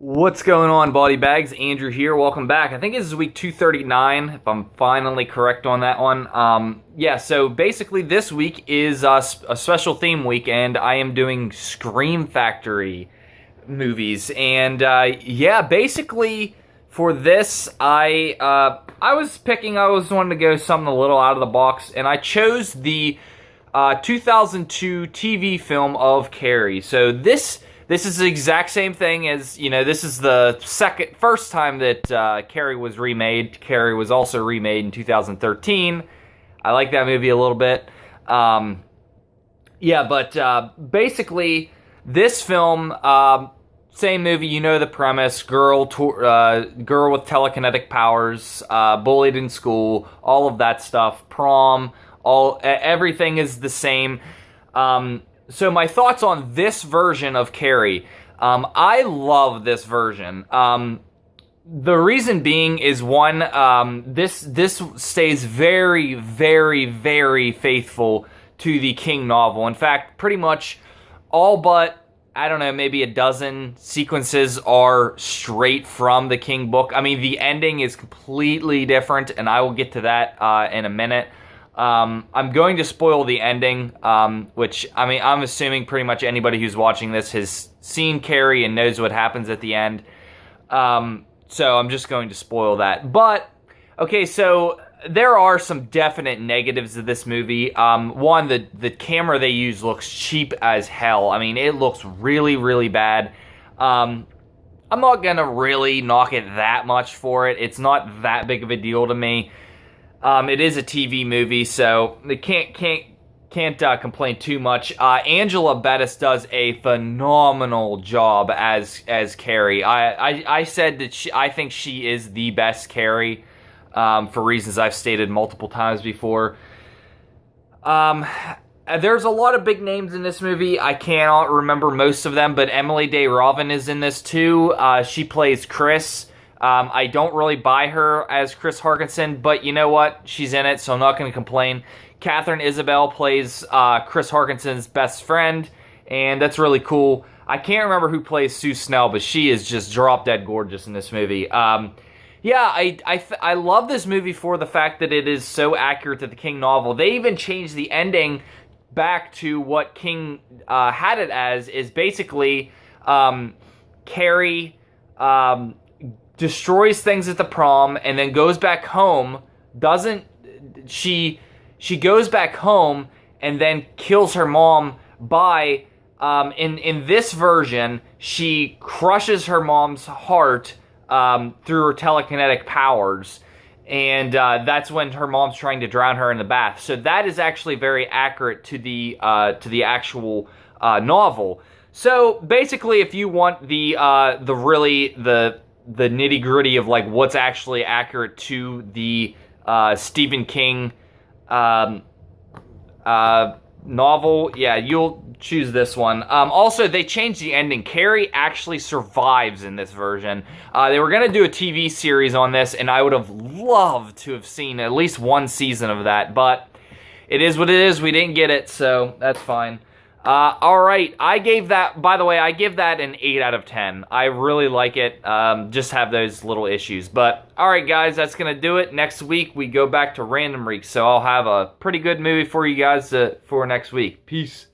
What's going on, Body Bags? Andrew here. Welcome back. I think this is week 239, if I'm finally correct on that one. Yeah, so basically this week is a special theme week, and I am doing Scream Factory movies. And yeah, basically for this, I was wanting to go something a little out of the box, and I chose the 2002 TV film of Carrie. So this is the exact same thing as, this is the first time that Carrie was remade. Carrie was also remade in 2013. I like that movie a little bit. Yeah, but basically, this film, same movie, you know the premise, girl with telekinetic powers, bullied in school, all of that stuff, prom, everything is the same. So my thoughts on this version of Carrie. I love this version. The reason being is one, this stays very, very, very faithful to the King novel. In fact, pretty much all but, I don't know, maybe a dozen sequences are straight from the King book. I mean, the ending is completely different, and I will get to that in a minute. I'm going to spoil the ending, which, I mean, I'm assuming pretty much anybody who's watching this has seen Carrie and knows what happens at the end. So I'm just going to spoil that. But, okay, so there are some definite negatives of this movie. One, the camera they use looks cheap as hell. I mean, it looks really, really bad. I'm not gonna really knock it that much for it. It's not that big of a deal to me. It is a TV movie, so they can't complain too much. Angela Bettis does a phenomenal job as Carrie. I said that I think she is the best Carrie, for reasons I've stated multiple times before. There's a lot of big names in this movie. I cannot remember most of them, but Emily Day Robin is in this too. She plays Chris. I don't really buy her as Chris Harkinson, but you know what? She's in it, so I'm not going to complain. Catherine Isabel plays Chris Harkinson's best friend, and that's really cool. I can't remember who plays Sue Snell, but she is just drop-dead gorgeous in this movie. Yeah, I love this movie for the fact that it is so accurate to the King novel. They even changed the ending back to what King had it as, is basically Carrie destroys things at the prom and then goes back home. She goes back home and then kills her mom by in this version she crushes her mom's heart through her telekinetic powers, and that's when her mom's trying to drown her in the bath. So that is actually very accurate to the actual novel. So basically, if you want the nitty-gritty of like what's actually accurate to the Stephen King novel, yeah, you'll choose this one. Also, they changed the ending. Carrie actually survives in this version. They were going to do a TV series on this, and I would have loved to have seen at least one season of that, but it is what it is. We didn't get it, so that's fine. Alright, I give that an 8 out of 10. I really like it, just have those little issues. But, alright guys, that's gonna do it. Next week, we go back to Random Reeks, so I'll have a pretty good movie for you guys for next week. Peace.